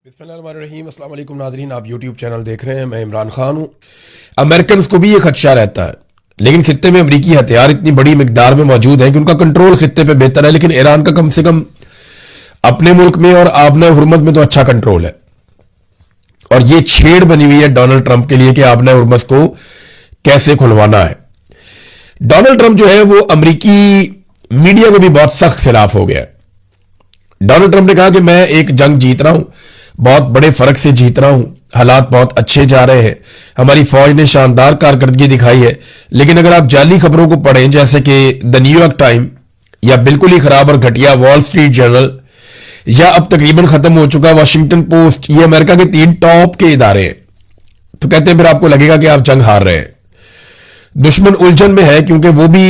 बिस्मिल्लाहिर्रहमानिर्रहीम। अस्सलाम वालेकुम नाज़रीन, आप यूट्यूब चैनल देख रहे हैं। मैं इमरान खान हूँ। अमेरिकन को भी ये खदशा रहता है, लेकिन खित्ते में अमरीकी हथियार इतनी बड़ी मिकदार में मौजूद हैं कि उनका कंट्रोल खित्ते पे बेहतर है। लेकिन ईरान का कम से कम अपने मुल्क में और आबना हुर्मत में तो अच्छा कंट्रोल है। और ये छेड़ बनी हुई है डोनाल्ड ट्रंप के लिए कि आबना हुर्मत को कैसे खुलवाना है। डोनाल्ड ट्रंप जो है वो अमरीकी मीडिया के भी बहुत सख्त खिलाफ हो गया है। डोनाल्ड ट्रंप ने कहा कि मैं एक जंग जीत रहा हूं, बहुत बड़े फर्क से जीत रहा हूं, हालात बहुत अच्छे जा रहे हैं, हमारी फौज ने शानदार कारकर्दगी दिखाई है। लेकिन अगर आप जाली खबरों को पढ़ें, जैसे कि द न्यूयॉर्क टाइम या बिल्कुल ही खराब और घटिया वॉल स्ट्रीट जर्नल या अब तकरीबन खत्म हो चुका वॉशिंगटन पोस्ट, ये अमेरिका के 3 टॉप के इदारे हैं, तो कहते हैं फिर आपको लगेगा कि आप जंग हार रहे हैं। दुश्मन उलझन में है क्योंकि वो भी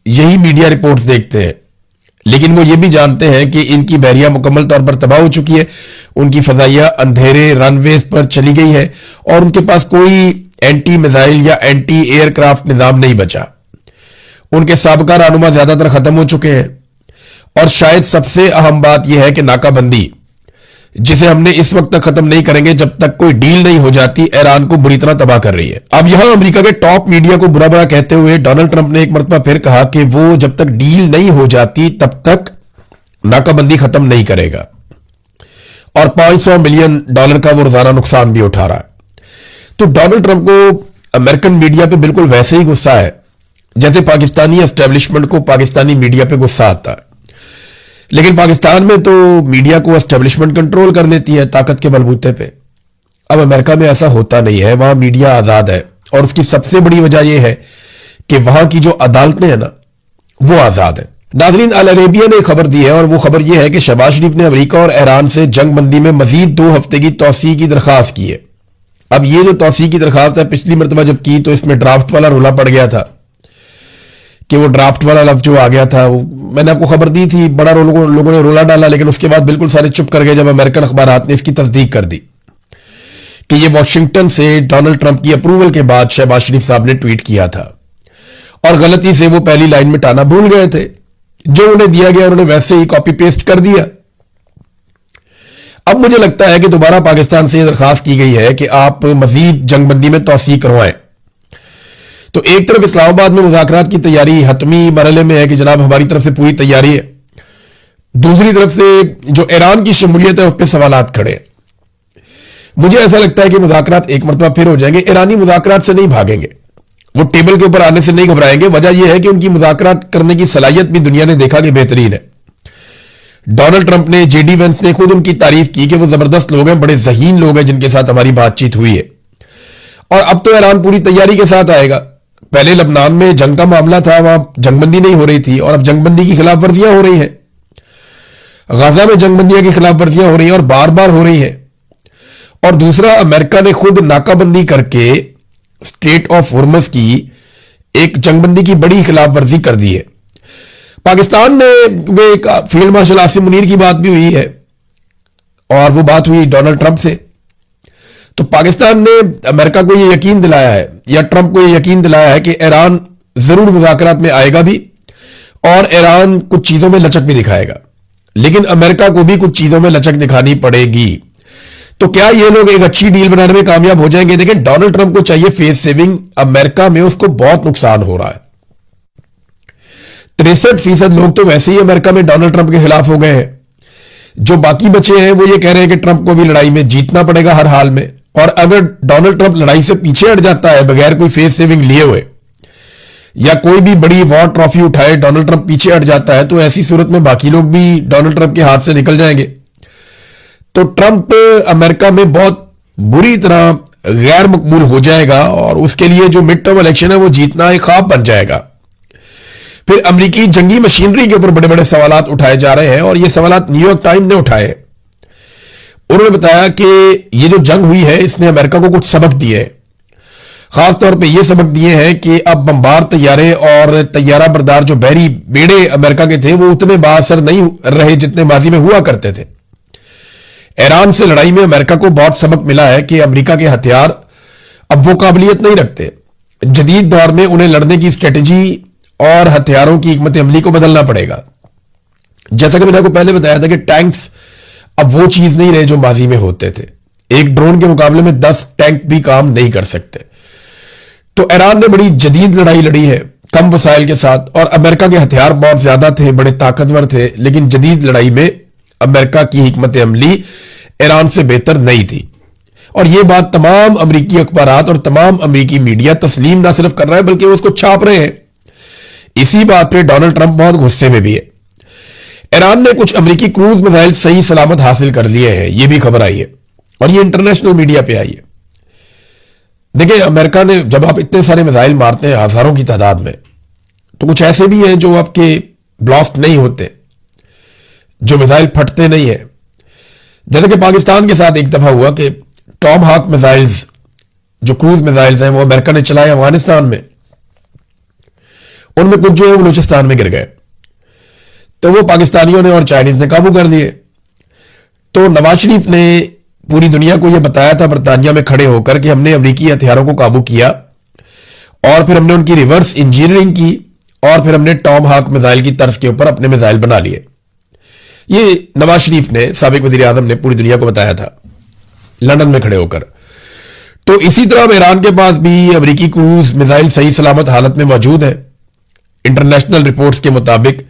यही मीडिया रिपोर्ट्स देखते हैं, लेकिन वो ये भी जानते हैं कि इनकी बहरिया मुकम्मल तौर पर तबाह हो चुकी है, उनकी फजाइया अंधेरे रनवेज पर चली गई है और उनके पास कोई एंटी मिसाइल या एंटी एयरक्राफ्ट निजाम नहीं बचा। उनके साबका रहनुमा ज्यादातर खत्म हो चुके हैं। और शायद सबसे अहम बात यह है कि नाकाबंदी, जिसे हमने इस वक्त तक खत्म नहीं करेंगे जब तक कोई डील नहीं हो जाती, ईरान को बुरी तरह तबाह कर रही है। अब यहां अमेरिका के टॉप मीडिया को बुरा बुरा कहते हुए डोनाल्ड ट्रंप ने एक मरतबा फिर कहा कि वो जब तक डील नहीं हो जाती तब तक नाकाबंदी खत्म नहीं करेगा, और $500 मिलियन का वो रोजाना नुकसान भी उठा रहा है। तो डोनाल्ड ट्रंप को अमेरिकन मीडिया पे बिल्कुल वैसे ही गुस्सा है जैसे पाकिस्तानी एस्टेब्लिशमेंट को पाकिस्तानी मीडिया पे गुस्सा आता है। लेकिन पाकिस्तान में तो मीडिया को एस्टेब्लिशमेंट कंट्रोल कर लेती है ताकत के बलबूते पे। अब अमेरिका में ऐसा होता नहीं है, वहां मीडिया आजाद है, और उसकी सबसे बड़ी वजह यह है कि वहां की जो अदालतें हैं ना, वो आजाद है। नाज़रीन, अल अरेबिया ने खबर दी है, और वो खबर यह है कि शहबाज शरीफ ने अमेरिका और ईरान से जंग बंदी में मजीद 2 हफ्ते की तौसीह की दरखास्त की है। अब ये जो तौसीह की दरखास्त है, पिछली मरतबा जब की तो इसमें ड्राफ्ट वाला रोला पड़ गया था कि वो ड्राफ्ट वाला लफ्ज जो आ गया था, मैंने आपको खबर दी थी, बड़ा लोगों ने रोला डाला, लेकिन उसके बाद बिल्कुल सारे चुप कर गए जब अमेरिकन अखबारात ने इसकी तस्दीक कर दी कि ये वॉशिंगटन से डोनाल्ड ट्रंप की अप्रूवल के बाद शहबाज शरीफ साहब ने ट्वीट किया था, और गलती से वो पहली लाइन मिटाना भूल गए थे। जो उन्हें दिया गया उन्होंने वैसे ही कॉपी पेस्ट कर दिया। अब मुझे लगता है कि दोबारा पाकिस्तान से यह दरखास्त की गई है कि आप मजीद जंगबंदी में तौसीह करवाएं। तो एक तरफ इस्लामाबाद में मुज़ाकरात की तैयारी हतमी मरहले में है कि जनाब हमारी तरफ से पूरी तैयारी है, दूसरी तरफ से जो ईरान की शमूलियत है उस पर सवालात खड़े हैं। मुझे ऐसा लगता है कि मुज़ाकरात एक मरतबा फिर हो जाएंगे। ईरानी मुज़ाकरात से नहीं भागेंगे, वो टेबल के ऊपर आने से नहीं घबराएंगे। वजह यह है कि उनकी मुज़ाकरात करने की सलाहियत भी दुनिया ने देखा कि बेहतरीन है। डोनाल्ड ट्रंप ने, जेडी वेंस ने खुद उनकी तारीफ की कि वो जबरदस्त लोग हैं, बड़े ज़हीन लोग हैं जिनके साथ हमारी बातचीत हुई है। और अब तो ईरान पूरी तैयारी के साथ आएगा। पहले लबनान में जंग का मामला था, वहां जंगबंदी नहीं हो रही थी, और अब जंगबंदी की खिलाफ वर्जियां हो रही हैं। गाजा में जंगबंदियों की खिलाफ वर्जियां हो रही हैं और बार बार हो रही हैं। और दूसरा, अमेरिका ने खुद नाकाबंदी करके स्ट्रेट ऑफ होर्मुज की एक जंगबंदी की बड़ी खिलाफ वर्जी कर दी है। पाकिस्तान में वे एक फील्ड मार्शल आसिम मुनीर की बात भी हुई है, और वो बात हुई डोनाल्ड ट्रंप से। तो पाकिस्तान ने अमेरिका को यह यकीन दिलाया है, या ट्रंप को यह यकीन दिलाया है कि ईरान जरूर मुज़ाकरात में आएगा भी, और ईरान कुछ चीजों में लचक भी दिखाएगा। लेकिन अमेरिका को भी कुछ चीजों में लचक दिखानी पड़ेगी। तो क्या ये लोग एक अच्छी डील बनाने में कामयाब हो जाएंगे? देखें, डोनाल्ड ट्रंप को चाहिए फेस सेविंग। अमेरिका में उसको बहुत नुकसान हो रहा है। 63% लोग तो वैसे ही अमेरिका में डोनाल्ड ट्रंप के खिलाफ हो गए हैं। जो बाकी बचे हैं वो ये कह रहे हैं कि ट्रंप को भी लड़ाई में जीतना पड़ेगा हर हाल में, और अगर डोनाल्ड ट्रंप लड़ाई से पीछे हट जाता है बगैर कोई फेस सेविंग लिए हुए, या कोई भी बड़ी वॉर ट्रॉफी उठाए डोनाल्ड ट्रंप पीछे हट जाता है, तो ऐसी सूरत में बाकी लोग भी डोनाल्ड ट्रंप के हाथ से निकल जाएंगे। तो ट्रंप अमेरिका में बहुत बुरी तरह गैर मकबूल हो जाएगा, और उसके लिए जो मिड टर्म इलेक्शन है वो जीतना एक ख्वाब बन जाएगा। फिर अमेरिकी जंगी मशीनरी के ऊपर बड़े बड़े सवालात उठाए जा रहे हैं, और ये सवालात न्यूयॉर्क टाइम ने उठाए। उन्होंने बताया कि ये जो जंग हुई है इसने अमेरिका को कुछ सबक दिए हैं। खासतौर पे ये सबक दिए हैं कि अब बमबार तैयारे और तैयारा बरदार जो बहरी बेड़े अमेरिका के थे वो उतने बाअसर नहीं रहे जितने माजी में हुआ करते थे। ईरान से लड़ाई में अमेरिका को बहुत सबक मिला है कि अमेरिका के हथियार अब वो काबिलियत नहीं रखते। जदीद दौर में उन्हें लड़ने की स्ट्रेटेजी और हथियारों की हिकमत अमली को बदलना पड़ेगा। जैसा कि मैंने आपको पहले बताया था कि टैंक्स अब वो चीज नहीं रहे जो माजी में होते थे। एक ड्रोन के मुकाबले में 10 टैंक भी काम नहीं कर सकते। तो ईरान ने बड़ी जदीद लड़ाई लड़ी है कम वसाइल के साथ, और अमेरिका के हथियार बहुत ज्यादा थे, बड़े ताकतवर थे, लेकिन जदीद लड़ाई में अमेरिका की हिकमत अमली ईरान से बेहतर नहीं थी। और यह बात तमाम अमेरिकी अखबारात और तमाम अमेरिकी मीडिया तस्लीम ना सिर्फ कर रहा है बल्कि वो उसको छाप रहे हैं। इसी बात पे डोनाल्ड ट्रंप बहुत गुस्से में भी है। ईरान ने कुछ अमेरिकी क्रूज मिसाइल सही सलामत हासिल कर लिए हैं, यह भी खबर आई है और ये इंटरनेशनल मीडिया पे आई है। देखिए, अमेरिका ने, जब आप इतने सारे मिसाइल मारते हैं हजारों की तादाद में, तो कुछ ऐसे भी हैं जो आपके ब्लास्ट नहीं होते, जो मिसाइल फटते नहीं है। जैसे कि पाकिस्तान के साथ एक दफा हुआ कि टॉम हॉक मिसाइल्स, जो क्रूज मिसाइल्स हैं, वो अमेरिका ने चलाए अफगानिस्तान में, उनमें कुछ जो है बलूचिस्तान में गिर गए, तो वो पाकिस्तानियों ने और चाइनीज ने काबू कर लिए। तो नवाज शरीफ ने पूरी दुनिया को यह बताया था बरतानिया में खड़े होकर कि हमने अमेरिकी हथियारों को काबू किया, और फिर हमने उनकी रिवर्स इंजीनियरिंग की, और फिर हमने टॉम हॉक मिसाइल की तर्ज के ऊपर अपने मिसाइल बना लिए। ये नवाज शरीफ ने, साबिक वजीर आजम ने, पूरी दुनिया को बताया था लंदन में खड़े होकर। तो इसी तरह ईरान के पास भी अमेरिकी क्रूज मिसाइल सही सलामत हालत में मौजूद है इंटरनेशनल रिपोर्ट्स के मुताबिक,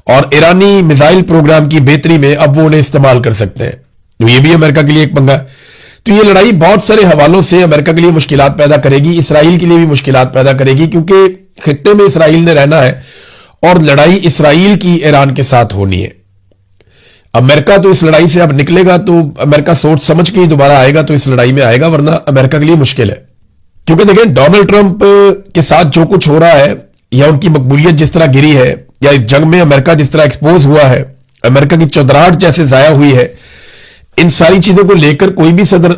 और ईरानी मिसाइल प्रोग्राम की बेहतरी में अब वो उन्हें इस्तेमाल कर सकते हैं। तो ये भी अमेरिका के लिए एक पंगा। तो ये लड़ाई बहुत सारे हवालों से अमेरिका के लिए मुश्किलात पैदा करेगी, इसराइल के लिए भी मुश्किलात पैदा करेगी, क्योंकि खित्ते में इसराइल ने रहना है और लड़ाई इसराइल की ईरान के साथ होनी है। अमेरिका तो इस लड़ाई से अब निकलेगा तो अमेरिका सोच समझ के ही दोबारा आएगा, तो इस लड़ाई में आएगा, वरना अमेरिका के लिए मुश्किल है। क्योंकि देखें, डोनाल्ड ट्रंप के साथ जो कुछ हो रहा है, या उनकी मकबूलियत जिस तरह गिरी है, या इस जंग में अमेरिका जिस तरह एक्सपोज हुआ है, अमेरिका की चौधराहट जैसे जाया हुई है, इन सारी चीजों को लेकर कोई भी सदर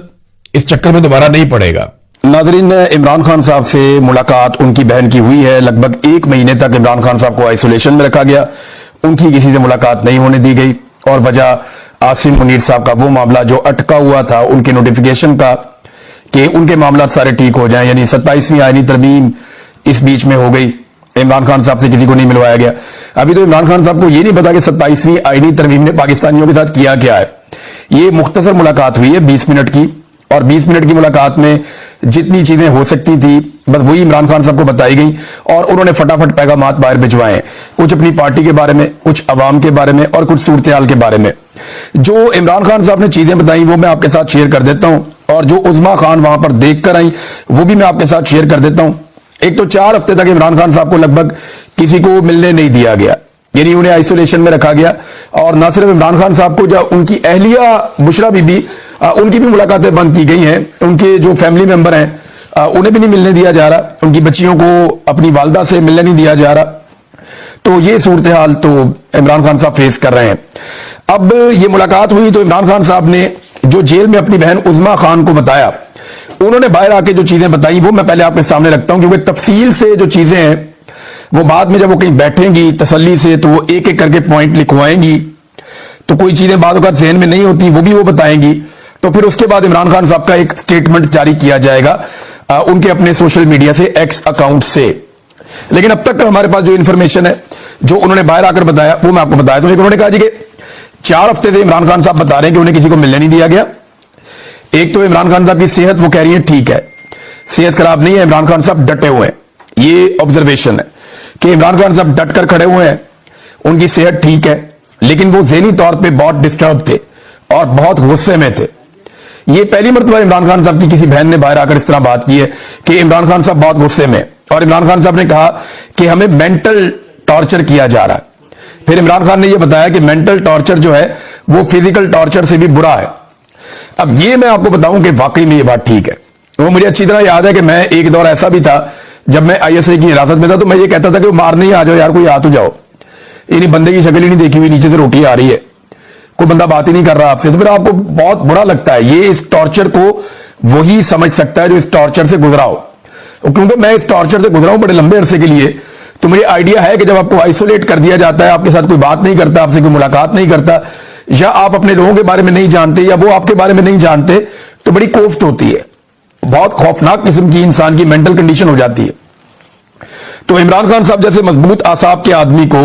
इस चक्कर में दोबारा नहीं पड़ेगा। नाजरीन, इमरान खान साहब से मुलाकात उनकी बहन की हुई है। लगभग 1 महीने तक इमरान खान साहब को आइसोलेशन में रखा गया, उनकी किसी से मुलाकात नहीं होने दी गई, और वजह आसिम मुनीर साहब का वो मामला जो अटका हुआ था उनके नोटिफिकेशन का, कि उनके मामला सारे ठीक हो जाएं, यानी 27वीं आईनी तरमीम इस बीच में हो गई। इमरान खान साहब से किसी को नहीं मिलवाया गया। अभी तो इमरान खान साहब को यह नहीं पता कि 27वीं आईनी तरमीम ने पाकिस्तानियों के साथ किया क्या है। ये मुख्तसर मुलाकात हुई है 20 मिनट की, और 20 मिनट की मुलाकात में जितनी चीजें हो सकती थी बस वही इमरान खान साहब को बताई गई, और उन्होंने फटाफट पैगामात बाहर भिजवाए, कुछ अपनी पार्टी के बारे में, कुछ अवाम के बारे में, और कुछ सूरत हाल के बारे में। जो इमरान खान साहब ने चीजें बताई वो मैं आपके साथ शेयर कर देता हूं, और जो उज़्मा खान वहां पर देख कर आई वो भी मैं आपके साथ शेयर कर देता हूं। एक तो 4 हफ्ते तक इमरान खान साहब को लगभग किसी को मिलने नहीं दिया गया, यानी उन्हें आइसोलेशन में रखा गया। और न सिर्फ इमरान खान साहब को, जब उनकी अहलिया बुशरा बीबी, उनकी भी मुलाकातें बंद की गई हैं। उनके जो फैमिली मेंबर हैं उन्हें भी नहीं मिलने दिया जा रहा, उनकी बच्चियों को अपनी वालदा से मिलने नहीं दिया जा रहा। तो ये सूरत हाल तो इमरान खान साहब फेस कर रहे हैं। अब ये मुलाकात हुई तो इमरान खान साहब ने जो जेल में अपनी बहन उज़्मा खान को बताया, उन्होंने बाहर आके जो चीजें बताई वो मैं पहले आपके सामने रखता हूं, क्योंकि तफसील से जो चीजें हैं वो बाद में जब वो कहीं बैठेंगी तसल्ली से तो वो एक एक करके पॉइंट लिखवाएंगी, तो कोई चीजें बाद अगर जहन में नहीं होती वो भी वो बताएंगी। तो फिर उसके बाद इमरान खान साहब का एक स्टेटमेंट जारी किया जाएगा उनके अपने सोशल मीडिया से, एक्स अकाउंट से। लेकिन अब तक हमारे पास जो इंफॉर्मेशन है, जो उन्होंने बाहर आकर बताया, वो मैं आपको बताया। तो उन्होंने कहा जी कि 4 हफ्ते से इमरान खान साहब बता रहे हैं कि उन्हें किसी को मिलने नहीं दिया गया। एक तो इमरान खान साहब की सेहत, वो कह रही है ठीक है, सेहत खराब नहीं है, इमरान खान साहब डटे हुए हैं। ये ऑब्जर्वेशन है कि इमरान खान साहब डट कर खड़े हुए हैं, उनकी सेहत ठीक है, लेकिन वो ज़हनी तौर पे बहुत डिस्टर्ब थे और बहुत गुस्से में थे। ये पहली मरतबा इमरान खान साहब की किसी बहन ने बाहर आकर इस तरह बात की है कि इमरान खान साहब बहुत गुस्से में, और इमरान खान साहब ने कहा कि हमें मेंटल टॉर्चर किया जा रहा है। फिर इमरान खान ने यह बताया कि मेंटल टॉर्चर जो है वो फिजिकल टॉर्चर से भी बुरा है। अब ये मैं आपको बताऊं कि वाकई में ये बात ठीक है। वो मुझे अच्छी तरह याद है कि मैं एक दौर ऐसा भी था जब मैं ISI की हिरासत में था, तो मैं ये कहता था कि मारने ही आ जाओ यार, कोई आ तो जाओ, यानी बंदे की शक्ल ही नहीं देखी हुई, नीचे से रोटी आ रही है, कोई बंदा बात ही नहीं कर रहा आपसे, तो फिर आपको बहुत बुरा लगता है। ये इस टॉर्चर को वही समझ सकता है जो इस टॉर्चर से गुजरा हो, क्योंकि मैं इस टॉर्चर से गुजरा हूं बड़े लंबे अरसे के लिए। तो मुझे आइडिया है कि जब आपको आइसोलेट कर दिया जाता है, आपके साथ कोई बात नहीं करता, आपसे कोई मुलाकात नहीं करता, या आप अपने लोगों के बारे में नहीं जानते, या वो आपके बारे में नहीं जानते, तो बड़ी कोफ्त होती है, बहुत खौफनाक किस्म की इंसान की मेंटल कंडीशन हो जाती है। तो इमरान खान साहब जैसे मजबूत आसाब के आदमी को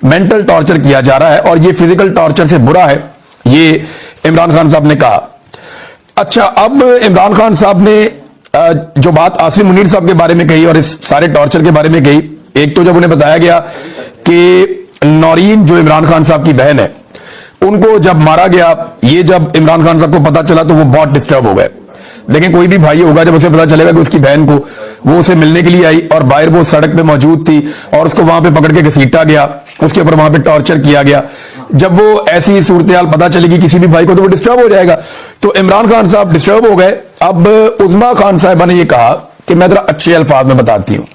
मेंटल टॉर्चर किया जा रहा है, और ये फिजिकल टॉर्चर से बुरा है। ये इमरान खान साहब ने कहा। अच्छा, अब इमरान खान साहब ने जो बात आसिम मुनीर साहब के बारे में कही और इस सारे टॉर्चर के बारे में कही, एक तो जब उन्हें बताया गया कि नौरीन जो इमरान खान साहब की बहन है उनको जब मारा गया, ये जब इमरान खान साहब को पता चला तो वो बहुत डिस्टर्ब हो गए। लेकिन कोई भी भाई होगा जब उसे पता चलेगा कि उसकी बहन को, वो उसे मिलने के लिए आई और बाहर वो सड़क पे मौजूद थी और उसको वहां पे पकड़ के घसीटा गया, उसके ऊपर वहां पे टॉर्चर किया गया, जब वो ऐसी सूरत-ए-हाल पता चलेगी किसी भी भाई को तो वो डिस्टर्ब हो जाएगा। तो इमरान खान साहब डिस्टर्ब हो गए। अब उज़मा खान साहिबा ने ये कहा कि मैं जरा अच्छे अल्फाज में बताती हूं,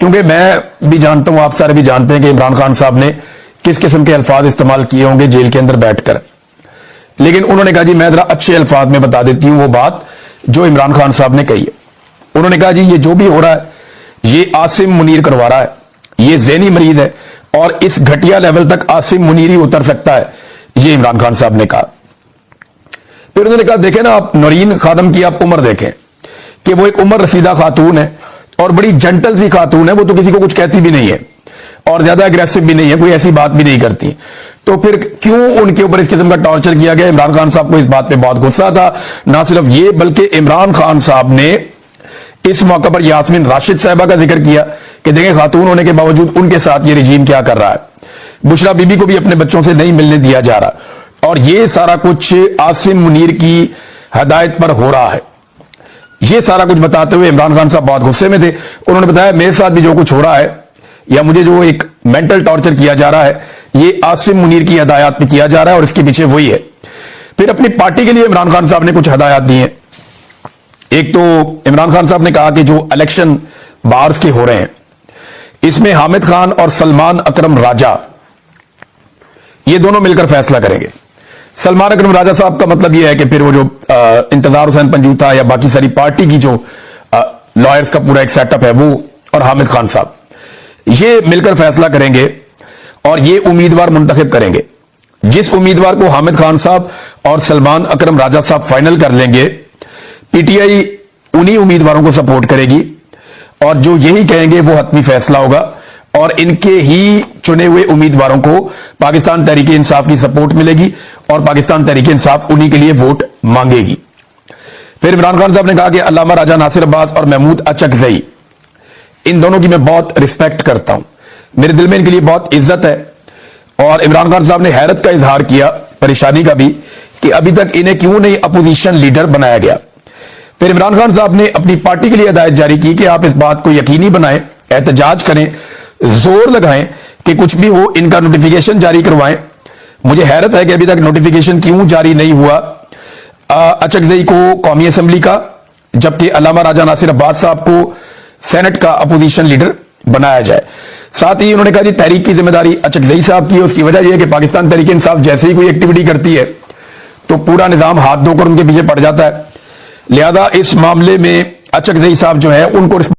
क्योंकि मैं भी जानता हूं, आप सारे भी जानते हैं कि इमरान खान साहब ने किस किस्म के अल्फाज इस्तेमाल किए होंगे जेल के अंदर बैठकर। लेकिन उन्होंने कहा जी मैं जरा अच्छे अल्फाज में बता देती हूं वो बात जो इमरान खान साहब ने कही है। उन्होंने कहा जी ये जो भी हो रहा है ये आसिम मुनीर करवा रहा है, ये ज़हनी मरीज है और इस घटिया लेवल तक आसिम मुनीर ही उतर सकता है, ये इमरान खान साहब ने कहा। फिर उन्होंने कहा देखें ना आप नौरीन खादम की आप उम्र देखें कि वो एक उम्र रसीदा खातून है और बड़ी जेंटल सी खातून है, वो तो किसी को कुछ कहती भी नहीं है और ज्यादा अग्रेसिव भी नहीं है, कोई ऐसी बात भी नहीं करती। तो फिर क्यों उनके ऊपर इस किस्म का टॉर्चर किया गया? इमरान खान साहब को इस बात पे बहुत गुस्सा था। ना सिर्फ ये बल्कि इमरान खान साहब ने इस मौके पर यास्मीन राशिद साहिबा का जिक्र किया कि देखें खातून होने के बावजूद उनके साथ ये रिजीम क्या कर रहा है। बुशरा बीबी को भी अपने बच्चों से नहीं मिलने दिया जा रहा और ये सारा कुछ आसिम मुनीर की हदायत पर हो रहा है। ये सारा कुछ बताते हुए इमरान खान साहब बहुत गुस्से में थे। उन्होंने बताया मेरे साथ भी जो कुछ हो रहा है या मुझे जो एक मेंटल टॉर्चर किया जा रहा है ये आसिम मुनीर की हदायत पे किया जा रहा है और इसके पीछे वही है। फिर अपनी पार्टी के लिए इमरान खान साहब ने कुछ हदायत दी हैं। एक तो इमरान खान साहब ने कहा कि जो इलेक्शन बाहर के हो रहे हैं इसमें हामिद खान और सलमान अकरम राजा ये दोनों मिलकर फैसला करेंगे। सलमान अकरम राजा साहब का मतलब यह है कि फिर वो जो इंतजार हुसैन पंजूथा या बाकी सारी पार्टी की जो लॉयर्स का पूरा एक सेटअप है वो और हामिद खान साहब ये मिलकर फैसला करेंगे और ये उम्मीदवार मुंतखब करेंगे। जिस उम्मीदवार को हामिद खान साहब और सलमान अकरम राजा साहब फाइनल कर लेंगे, पीटीआई उन्हीं उम्मीदवारों को सपोर्ट करेगी और जो यही कहेंगे वो हतमी फैसला होगा और इनके ही चुने हुए उम्मीदवारों को पाकिस्तान तहरीक इंसाफ की सपोर्ट मिलेगी और पाकिस्तान तहरीक इंसाफ उन्हीं के लिए वोट मांगेगी। फिर इमरान खान साहब ने कहा कि अल्लामा राजा नासिर अब्बास और महमूद अचकज़ई इन दोनों की मैं बहुत रिस्पेक्ट करता हूं, मेरे दिल में इनके लिए बहुत इज्जत है। और इमरान खान साहब ने हैरत का इजहार किया, परेशानी का भी, कि अभी तक इन्हें क्यों नहीं अपोजिशन लीडर बनाया गया। फिर इमरान खान साहब ने अपनी पार्टी के लिए हिदायत जारी की कि आप इस बात को यकीनी बनाएं, एहतजाज करें, जोर लगाएं कि कुछ भी हो इनका नोटिफिकेशन जारी करवाएं। मुझे हैरत है कि अभी तक नोटिफिकेशन क्यों जारी नहीं हुआ अचकज़ई को कौमी असम्बली का, जबकि अल्लामा राजा नासिर अब्बास साहब को सेनेट का अपोजिशन लीडर बनाया जाए। साथ ही उन्होंने कहा जी तहरीक की जिम्मेदारी अचकज़ई साहब की है। उसकी वजह यह है कि पाकिस्तान तहरीक इंसाफ जैसे ही कोई एक्टिविटी करती है तो पूरा निजाम हाथ धोकर उनके पीछे पड़ जाता है। लिहाजा इस मामले में अचकज़ई साहब जो है उनको